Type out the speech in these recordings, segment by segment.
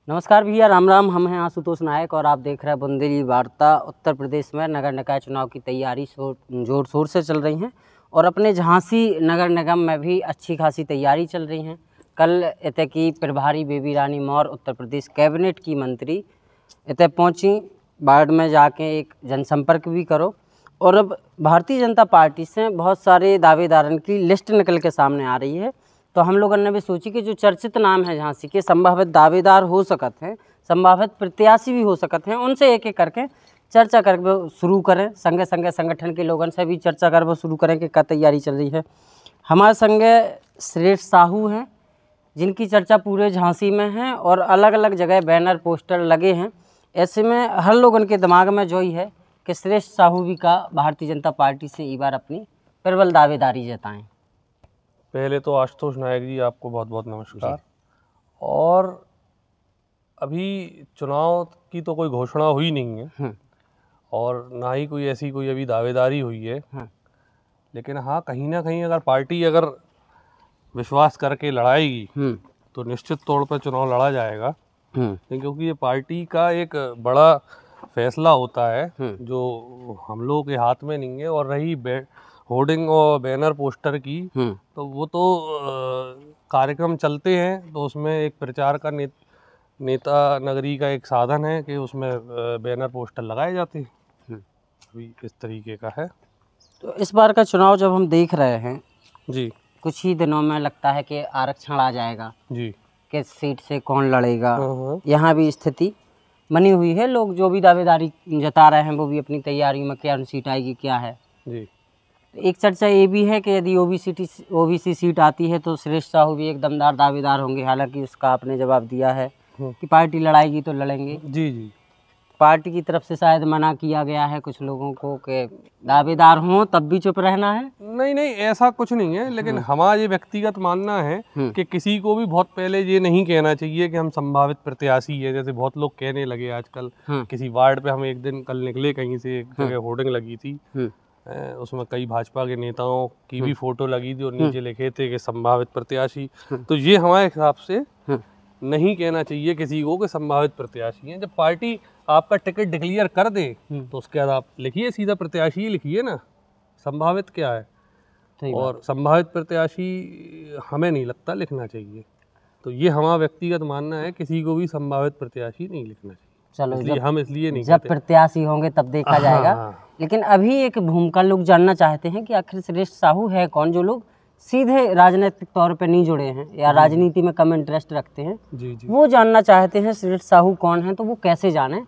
नमस्कार भैया, राम राम। हम हैं आशुतोष नायक और आप देख रहे हैं बुंदेली वार्ता। उत्तर प्रदेश में नगर निकाय चुनाव की तैयारी जोर शोर से चल रही हैं और अपने झांसी नगर निगम में भी अच्छी खासी तैयारी चल रही हैं। कल इतने की प्रभारी बेबी रानी मौर्य उत्तर प्रदेश कैबिनेट की मंत्री इतने पहुंची, वार्ड में जाके एक जनसंपर्क भी करो। और अब भारतीय जनता पार्टी से बहुत सारे दावेदारों की लिस्ट निकल के सामने आ रही है, तो हम लोगों ने भी सोची कि जो चर्चित नाम है झांसी के संभावित दावेदार हो सकते हैं, संभावित प्रत्याशी भी हो सकते हैं, उनसे एक एक करके चर्चा कर शुरू करें। संगे संगे संगठन के लोगों से भी चर्चा कर शुरू करें कि क्या तैयारी चल रही है। हमारे संगे श्रेष्ठ साहू हैं, जिनकी चर्चा पूरे झांसी में है और अलग अलग जगह बैनर पोस्टर लगे हैं। ऐसे में हर लोग उनके दिमाग में जो ही है कि श्रेष्ठ साहू भी का भारतीय जनता पार्टी से इस बार अपनी प्रबल दावेदारी जताएं। पहले तो आशुतोष नायक जी, आपको बहुत बहुत नमस्कार। और अभी चुनाव की तो कोई घोषणा हुई नहीं है और ना ही कोई ऐसी कोई अभी दावेदारी हुई है। लेकिन हाँ, कहीं ना कहीं अगर पार्टी अगर विश्वास करके लड़ाएगी तो निश्चित तौर पर चुनाव लड़ा जाएगा, क्योंकि ये पार्टी का एक बड़ा फैसला होता है जो हम लोगों के हाथ में नहीं है। और रही होर्डिंग और बैनर पोस्टर की, तो वो तो कार्यक्रम चलते हैं, तो उसमें एक प्रचार का नेता नगरी का एक साधन है कि उसमें बैनर पोस्टर लगाए जाते हैं। अभी इस तरीके का है। तो इस बार का चुनाव जब हम देख रहे हैं जी, कुछ ही दिनों में लगता है कि आरक्षण आ जाएगा जी, किस सीट से कौन लड़ेगा। यहाँ भी स्थिति बनी हुई है। लोग जो भी दावेदारी जता रहे हैं वो भी अपनी तैयारी में क्या सीट आएगी क्या है। जी। एक चर्चा ये भी है कि यदि ओबीसी सीट आती है तो श्रेष्ठ साहू भी एक दमदार दावेदार होंगे। हालांकि उसका आपने जवाब दिया है कि पार्टी लड़ाएगी तो लड़ेंगे। जी, जी। पार्टी की तरफ से शायद मना किया गया है कुछ लोगों को कि दावेदार हों तब भी चुप रहना है। नहीं नहीं, ऐसा कुछ नहीं है। लेकिन हमारा ये व्यक्तिगत मानना है कि किसी को भी बहुत पहले ये नहीं कहना चाहिए कि हम संभावित प्रत्याशी है। जैसे बहुत लोग कहने लगे आजकल। किसी वार्ड पे हम एक दिन कल निकले, कहीं से एक जगह होर्डिंग लगी थी, उसमें कई भाजपा के नेताओं की भी फोटो लगी थी और नीचे लिखे थे कि संभावित प्रत्याशी। तो ये हमारे हिसाब से नहीं कहना चाहिए किसी को कि संभावित प्रत्याशी हैं। जब पार्टी आपका टिकट डिक्लेयर कर दे तो उसके बाद आप लिखिए, सीधा प्रत्याशी ही लिखिए ना, संभावित क्या है। और संभावित प्रत्याशी हमें नहीं लगता लिखना चाहिए। तो ये हमारा व्यक्तिगत मानना है, किसी को भी संभावित प्रत्याशी नहीं लिखना चाहिए। चलो, इसलिए नहीं जब प्रत्याशी होंगे तब देखा जाएगा। लेकिन अभी एक भूमिका लोग जानना चाहते हैं कि आखिर श्रेष्ठ साहू है कौन। जो लोग सीधे राजनीतिक तौर पे नहीं जुड़े हैं या राजनीति में कम इंटरेस्ट रखते हैं, वो जानना चाहते हैं श्रेष्ठ साहू कौन है। तो वो कैसे जाने,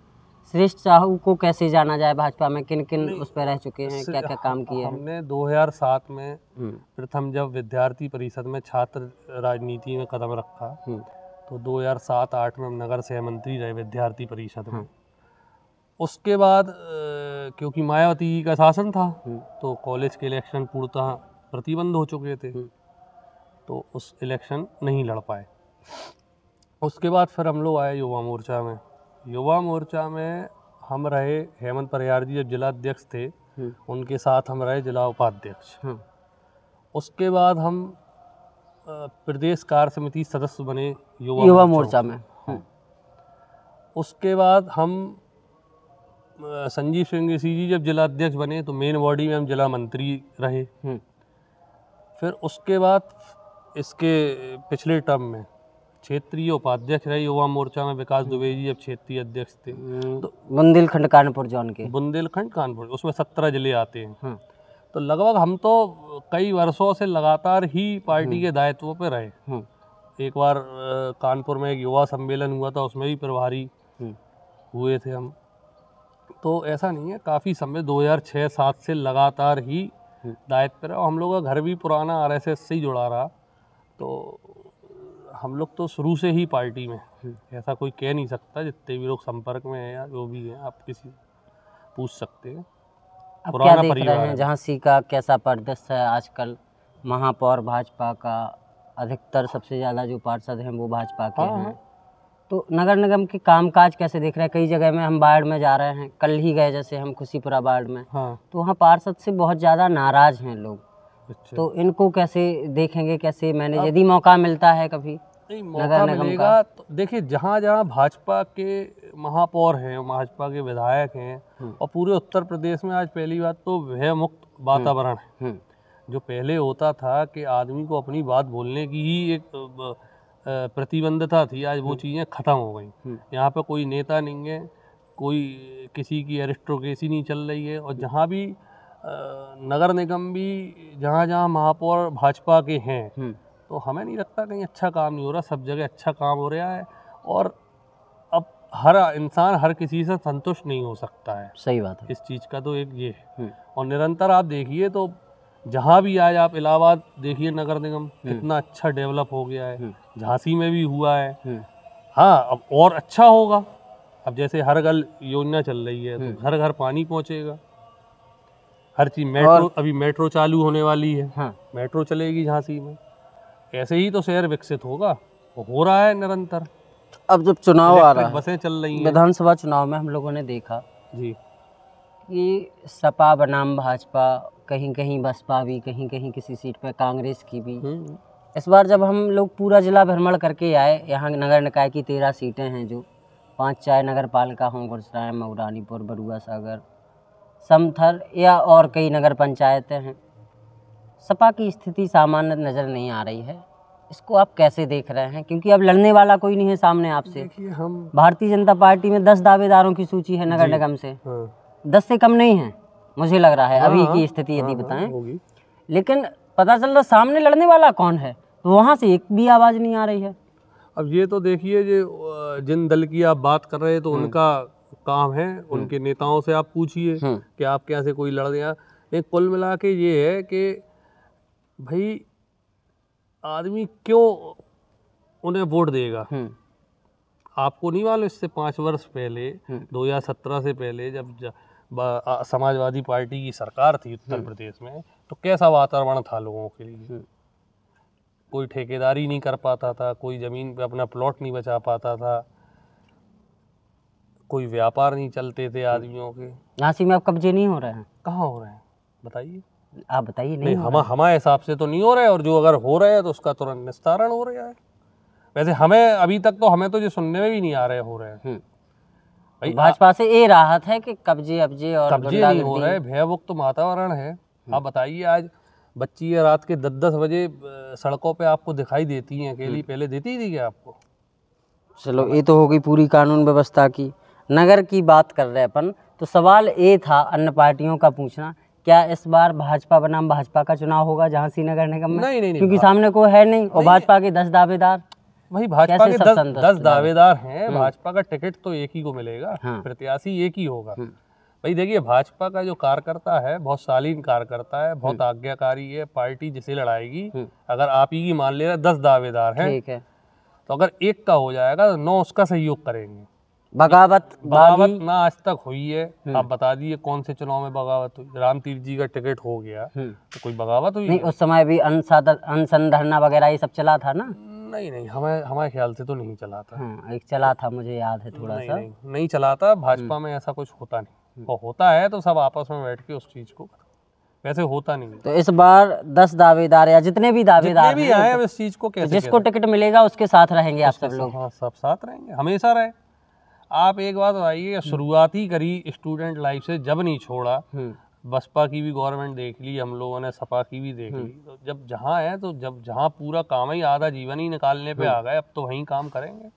श्रेष्ठ साहू को कैसे जाना जाए? भाजपा में किन किन उस पर रह चुके हैं, क्या क्या काम किए हैं? हमने 2007 में प्रथम जब विद्यार्थी परिषद में छात्र राजनीति में कदम रखा, तो 2007-08 में हम नगर सह मंत्री रहे विद्यार्थी परिषद में। उसके बाद क्योंकि मायावती का शासन था तो कॉलेज के इलेक्शन पूर्णतः प्रतिबंध हो चुके थे, तो उस इलेक्शन नहीं लड़ पाए। उसके बाद फिर हम लोग आए युवा मोर्चा में। युवा मोर्चा में हम रहे, हेमंत परिहार जी जब जिला अध्यक्ष थे उनके साथ हम रहे जिला उपाध्यक्ष। उसके बाद हम प्रदेश कार्य समिति सदस्य बने युवा मोर्चा में। उसके बाद हम संजीव सिंह जी जब जिला अध्यक्ष बने तो मेन बॉडी में हम जिला मंत्री रहे। फिर उसके बाद इसके पिछले टर्म में क्षेत्रीय उपाध्यक्ष रहे युवा मोर्चा में विकास दुबे जी जब क्षेत्रीय अध्यक्ष थे। तो बुंदेलखंड कानपुर जोन के, बुंदेलखंड कानपुर, उसमें 17 जिले आते हैं। तो लगभग हम तो कई वर्षों से लगातार ही पार्टी के दायित्व पे रहे। एक बार कानपुर में एक युवा सम्मेलन हुआ था, उसमें भी प्रभारी हुए थे हम। तो ऐसा नहीं है, काफ़ी समय 2006-07 से लगातार ही दायित्व पे रहा। हम लोग का घर भी पुराना आरएसएस से ही जुड़ा रहा, तो हम लोग तो शुरू से ही पार्टी में, ऐसा कोई कह नहीं सकता। जितने भी लोग संपर्क में हैं या जो भी हैं, आप किसी पूछ सकते हैं। अब क्या देख रहे हैं झांसी का कैसा परिदृश्य है आजकल? महापौर भाजपा का, अधिकतर सबसे ज़्यादा जो पार्षद हैं वो भाजपा के हैं। तो नगर निगम के कामकाज कैसे देख रहे हैं? कई जगह में हम वार्ड में जा रहे हैं, कल ही गए जैसे हम खुशीपुरा वार्ड में, तो वहाँ पार्षद से बहुत ज़्यादा नाराज़ हैं लोग। तो इनको कैसे देखेंगे, कैसे मैंने, यदि मौका मिलता है कभी? नहीं, मौका मिलेगा तो देखिए, जहाँ जहाँ भाजपा के महापौर हैं, भाजपा के विधायक हैं, और पूरे उत्तर प्रदेश में आज पहली बात तो भय मुक्त वातावरण है। जो पहले होता था कि आदमी को अपनी बात बोलने की ही एक प्रतिबंधता थी, आज वो चीज़ें ख़त्म हो गई। यहाँ पे कोई नेता नहीं है, कोई किसी की एरिस्टोक्रेसी नहीं चल रही है, और जहाँ भी नगर निगम भी जहाँ जहाँ महापौर भाजपा के हैं, तो हमें नहीं लगता कहीं अच्छा काम नहीं हो रहा, सब जगह अच्छा काम हो रहा है। और अब हर इंसान हर किसी से संतुष्ट नहीं हो सकता है। सही बात है। इस चीज़ का तो एक ये है। और निरंतर आप देखिए तो जहाँ भी आज आप इलाहाबाद देखिए, नगर निगम कितना अच्छा डेवलप हो गया है, झांसी में भी हुआ है। हाँ, अब और अच्छा होगा। अब जैसे हर घर योजना चल रही है, तो घर घर पानी पहुँचेगा, हर चीज़। मेट्रो, अभी मेट्रो चालू होने वाली है। मेट्रो चलेगी झांसी में, ऐसे ही तो शहर विकसित होगा। हो रहा है निरंतर। अब जब चुनाव आ रहा है, बसें चल रही हैं, विधानसभा चुनाव में हम लोगों ने देखा जी कि सपा बनाम भाजपा, कहीं कहीं बसपा भी, कहीं कहीं किसी सीट पे कांग्रेस की भी। इस बार जब हम लोग पूरा जिला भ्रमण करके आए, यहाँ नगर निकाय की 13 सीटें हैं, जो 5 चाहे नगर पालिका हों, गुरसराय, मऊरानीपुर, बरुआ सागर, समथर या और कई नगर पंचायतें हैं। सपा की स्थिति सामान्य नज़र नहीं आ रही है। इसको आप कैसे देख रहे हैं? क्योंकि अब लड़ने वाला कोई नहीं है सामने आपसे। देखिए, हम भारतीय जनता पार्टी में 10 दावेदारों की सूची है नगर निगम से। 10 से कम नहीं है, मुझे लग रहा है, अभी की स्थिति यदि बताएं। लेकिन पता चल रहा सामने लड़ने वाला कौन है, तो वहाँ से एक भी आवाज़ नहीं आ रही है। अब ये तो देखिए, जो जिन दल की आप बात कर रहे हैं, तो उनका काम है, उनके नेताओं से आप पूछिए कि आप कैसे कोई लड़ गया। एक कुल मिला के ये है कि भाई आदमी क्यों उन्हें वोट देगा। आपको नहीं मालूम, इससे 5 वर्ष पहले 2017 से पहले जब समाजवादी पार्टी की सरकार थी उत्तर प्रदेश में, तो कैसा वातावरण था लोगों के लिए। कोई ठेकेदारी नहीं कर पाता था, कोई ज़मीन पे अपना प्लॉट नहीं बचा पाता था, कोई व्यापार नहीं चलते थे आदमियों के। झांसी में अब कब्जे नहीं हो रहे हैं? कहाँ हो रहे हैं बताइए, आप बताइए। नहीं, हमारे हिसाब से तो नहीं हो रहा है, और जो अगर हो रहा है तो उसका तुरंत निस्तारण हो रहा है। वैसे हमें अभी तक तो हमें तो ये सुनने में भी नहीं आ रहे हो रहे हैं। भाई भाजपा से ये राहत है कि कब्जे और कब्जे नहीं हो रहे, भयमुक्त वातावरण है। आप बताइए, आज बच्ची रात के 10-10 बजे सड़कों पे आपको दिखाई देती हैं अकेली, पहले देती थी क्या आपको? चलो, ये तो हो गई पूरी कानून व्यवस्था की। नगर की बात कर रहे अपन, तो सवाल ये था अन्य पार्टियों का पूछना, क्या इस बार भाजपा बनाम भाजपा का चुनाव होगा झांसी नगर निगम में? नहीं, क्योंकि सामने कोई है नहीं, और भाजपा के 10 दावेदार। वही भाजपा के 10 दावेदार हैं, भाजपा का टिकट तो एक ही को मिलेगा, प्रत्याशी एक ही होगा। भाई देखिए, भाजपा का जो कार्यकर्ता है बहुत शालीन कार्यकर्ता है, बहुत आज्ञाकारी है। पार्टी जिसे लड़ाएगी, अगर आप ही की मान ले रहे 10 दावेदार हैं, ठीक है, तो अगर एक का हो जाएगा तो 9 उसका सहयोग करेंगे। बगावत ना आज तक हुई है। आप बता दिए कौन से चुनाव में बगावत हुई? राम तीर्थ जी का टिकट हो गया तो कोई बगावत हुई? नहीं, उस समय भी अनशन धरना वगैरह ये सब चला था ना? नहीं, हमारे ख्याल से तो नहीं चला था। एक चला था, मुझे याद है थोड़ा सा। नहीं चला था। भाजपा में ऐसा कुछ होता नहीं, और होता है तो सब आपस में बैठ के उस चीज को, वैसे होता नहीं। तो इस बार 10 दावेदार या जितने भी दावेदार भी आए, अब इस चीज को कैसे, जिसको टिकट मिलेगा उसके साथ रहेंगे आप सब लोग? हाँ, सब साथ रहेंगे, हमेशा रहे। आप एक बात बताइए, शुरुआती करी स्टूडेंट लाइफ से, जब नहीं छोड़ा। बसपा की भी गवर्नमेंट देख ली हम लोगों ने, सपा की भी देख ली, तो जब जहाँ है, तो जब जहाँ पूरा काम ही आधा जीवन ही निकालने पे आ गए, अब तो वहीं काम करेंगे।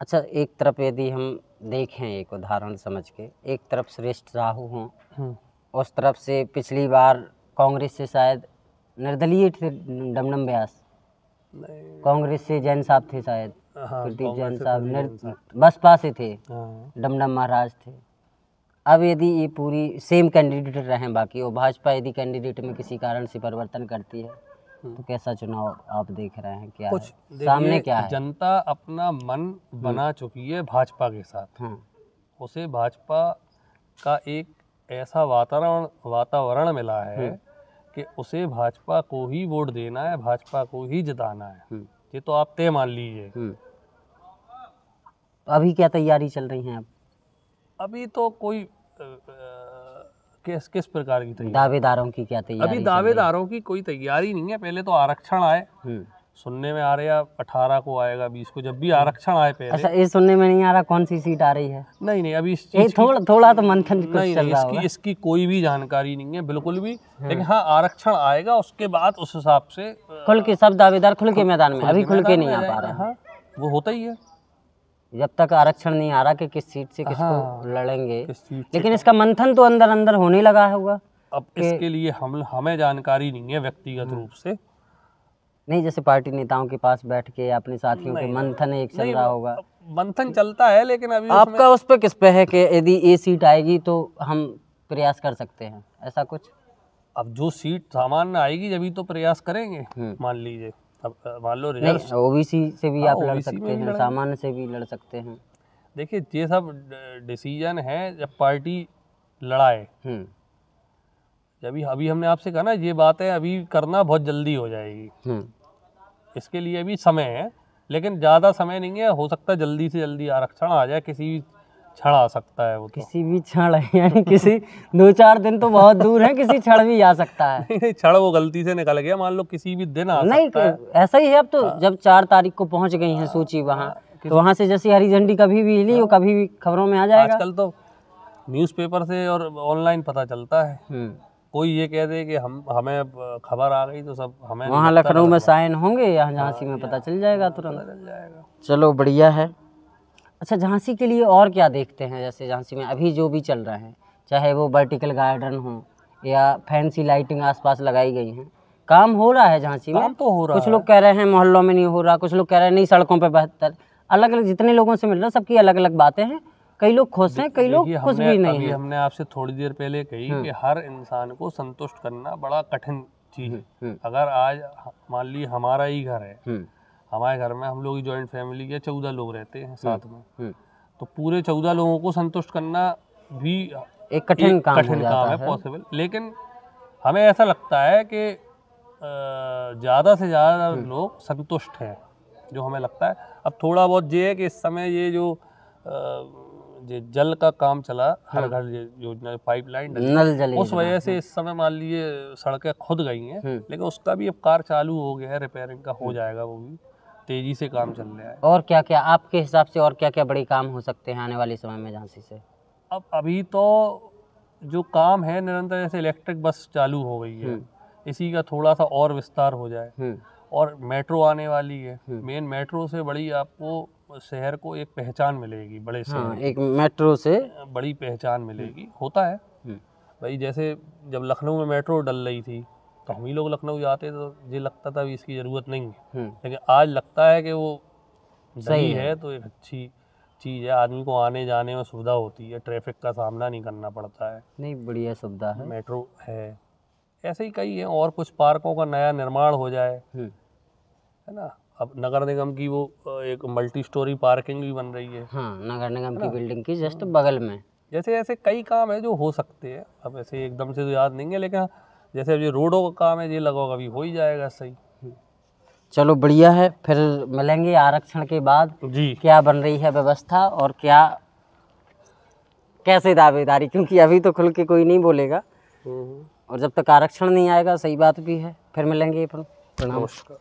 अच्छा, एक तरफ यदि हम देखें, एक उदाहरण समझ के, एक तरफ श्रेष्ठ साहू हों, उस तरफ से पिछली बार कांग्रेस से शायद निर्दलीय थे डमडम व्यास, कांग्रेस से जैन साहब थे शायद, प्रदीप जैन साहब, बसपा से थे डमडम महाराज थे। अब यदि ये पूरी सेम कैंडिडेट रहें बाकी, और भाजपा यदि कैंडिडेट में किसी कारण से परिवर्तन करती है, तो कैसा चुनाव आप देख रहे हैं? क्या कुछ सामने क्या है? जनता अपना मन बना चुकी है भाजपा के साथ। उसे भाजपा का एक ऐसा वातावरण मिला है कि उसे भाजपा को ही वोट देना है, भाजपा को ही जिताना है। ये तो आप तय मान लीजिए। तो अभी क्या तैयारी चल रही है? अभी तो कोई किस प्रकार की तैयारी? दावेदारों की क्या तैयारी? अभी दावेदारों की कोई तैयारी नहीं है। पहले तो आरक्षण आए, सुनने में आ रहा है 18 को आएगा, 20 को, जब भी आरक्षण आए पहले। अच्छा, ये सुनने में नहीं आ रहा कौन सी सीट आ रही है? नहीं अभी इस ये चीज थोड़ा तो मंथन कुछ नहीं चल रहा होगा। इसकी कोई भी जानकारी नहीं है बिल्कुल भी। लेकिन हाँ, आरक्षण आएगा, उसके बाद उस हिसाब से खुल के सब दावेदार खुल के मैदान में, अभी खुल के नहीं आ पा रहे हैं। हाँ, वो होता ही है जब तक आरक्षण नहीं आ रहा कि किस सीट से किसको हाँ, लड़ेंगे। किस सीट से। लेकिन इसका मंथन तो अंदर अंदर होने लगा होगा। अब इसके लिए हमें जानकारी नहीं है व्यक्तिगत रूप से। नहीं, जैसे पार्टी नेताओं के पास बैठ के अपने साथियों के मंथन एक चल रहा होगा। मंथन चलता है, लेकिन अभी आपका उस पे किस पे है कि यदि ये सीट आएगी तो हम प्रयास कर सकते हैं, ऐसा कुछ? अब जो सीट सामान्य आएगी जब तो प्रयास करेंगे। मान लीजिए, अब मान लो रिजल्ट, ओबीसी से भी आप लड़ OBC सकते में भी हैं, सामान्य से भी लड़ सकते हैं। देखिए ये सब डिसीजन है जब पार्टी लड़ाए। अभी हमने आपसे कहा ना, ये बात है अभी करना बहुत जल्दी हो जाएगी। इसके लिए अभी समय है, लेकिन ज़्यादा समय नहीं है। हो सकता है जल्दी से जल्दी आरक्षण आ जाए, किसी भी क्षण आ सकता है वो तो। किसी भी क्षण यानी किसी 2-4 दिन तो बहुत दूर है, किसी क्षण भी आ सकता है। नहीं, क्षण वो गलती से निकल गया, मान लो किसी भी दिन आ सकता है। ऐसा ही है। अब तो जब 4 तारीख को पहुंच गई है सूची वहाँ, तो वहाँ से जैसी हरी झंडी कभी भी हिली हो, कभी भी खबरों में आ जाएगा। आजकल तो न्यूज़पेपर से और ऑनलाइन पता चलता है। कोई ये कह दे कि हमें खबर आ गई तो सब हमें वहाँ लखनऊ में साइन होंगे, यहाँ झांसी में पता चल जाएगा, तुरंत चल जाएगा। चलो बढ़िया है। अच्छा, झांसी के लिए और क्या देखते हैं? जैसे झांसी में अभी जो भी चल रहा है, चाहे वो वर्टिकल गार्डन हो या फैंसी लाइटिंग आसपास लगाई गई हैं, काम हो रहा है झांसी में? काम तो हो रहा कुछ लोग कह रहे हैं मोहल्लों में नहीं हो रहा, कुछ लोग कह रहे हैं नहीं सड़कों पे बेहतर। अलग अलग जितने लोगों से मिल रहा है सबकी अलग अलग बातें हैं। कई लोग खुश हैं, कई लोग खुश भी नहीं हैं। हमने आपसे थोड़ी देर पहले कही कि हर इंसान को संतुष्ट करना बड़ा कठिन चीज है। अगर आज मान ली हमारा ही घर है, हमारे घर में हम लोग जॉइंट फैमिली के 14 लोग रहते हैं साथ में, तो पूरे 14 लोगों को संतुष्ट करना भी एक कठिन काम है पॉसिबल। लेकिन हमें ऐसा लगता है कि ज़्यादा से ज़्यादा लोग संतुष्ट हैं, जो हमें लगता है। अब थोड़ा बहुत ये है कि इस समय ये जो जल का काम चला, हर घर योजना, पाइपलाइन नल जल, उस वजह से इस समय मान लीजिए सड़कें खुद गई हैं, लेकिन उसका भी अब कार्य चालू हो गया है, रिपेयरिंग का हो जाएगा, वो भी तेजी से काम चल रहा है। और क्या क्या आपके हिसाब से और क्या क्या बड़े काम हो सकते हैं आने वाले समय में झांसी से? अब अभी तो जो काम है निरंतर, जैसे इलेक्ट्रिक बस चालू हो गई है, इसी का थोड़ा सा और विस्तार हो जाए, और मेट्रो आने वाली है। मेन मेट्रो से बड़ी आपको शहर को एक पहचान मिलेगी, बड़े शहर एक मेट्रो से बड़ी पहचान मिलेगी। होता है भाई, जैसे जब लखनऊ में मेट्रो डल रही थी तो हम ही लोग लखनऊ जाते तो ये लगता था भी इसकी ज़रूरत नहीं है, लेकिन आज लगता है कि वो सही है, तो एक अच्छी चीज़ है। आदमी को आने जाने में सुविधा होती है, ट्रैफिक का सामना नहीं करना पड़ता है। नहीं, बढ़िया सुविधा है, मेट्रो है। ऐसे ही कई हैं, और कुछ पार्कों का नया निर्माण हो जाए, है ना। अब नगर निगम की वो एक मल्टी स्टोरी पार्किंग भी बन रही है। हाँ, नगर निगम की बिल्डिंग की जस्ट बगल में। जैसे ऐसे कई काम है जो हो सकते हैं। अब ऐसे एकदम से तो याद नहीं है, लेकिन जैसे अब ये रोडों का काम है, ये लगभग अभी हो ही जाएगा सही। चलो बढ़िया है, फिर मिलेंगे आरक्षण के बाद जी, क्या बन रही है व्यवस्था और क्या कैसे दावेदारी, क्योंकि अभी तो खुल के कोई नहीं बोलेगा, और जब तक आरक्षण नहीं आएगा, सही बात भी है। फिर मिलेंगे। प्रणाम। नमस्कार।